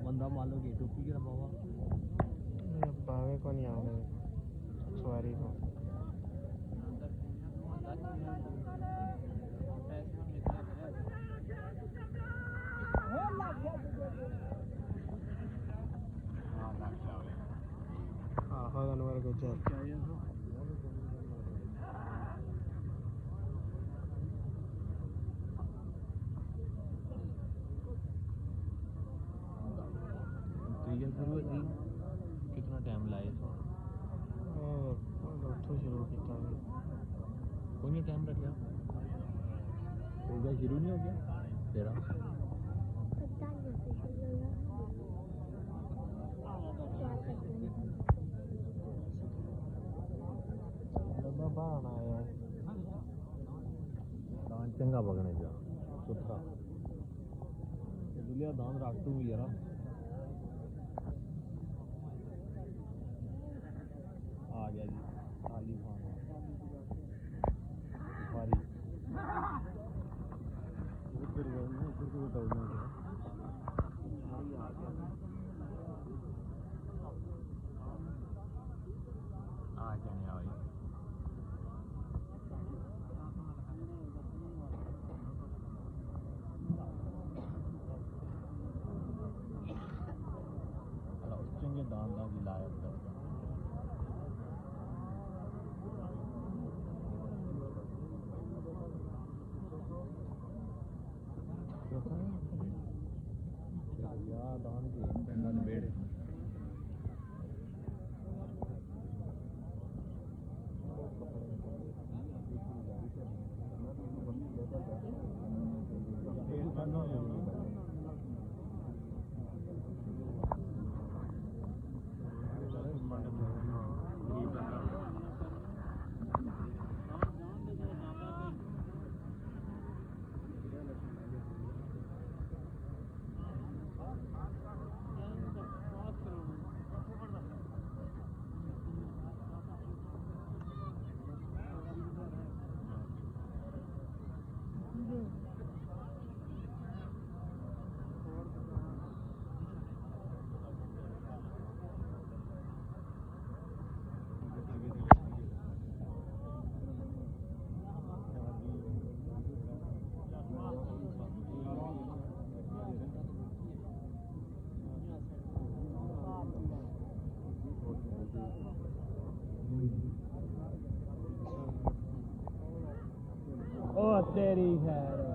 बंदा मान लो कि टोपी के बाबा बावे को नहीं आने सवारी को अनवर गुजर कितना टाइम लाए उठो शुरू किया कोई टाइम रखा हो गया शुरू नहीं हो गया तेरा दान चंगा पकने जा सुथरा दुलिया दान रख तू यार आ गया जी खाली खान सफारी आ जाने आई चंगे दान का भी लायक करता दान की बेड़े ओ तेरी खैर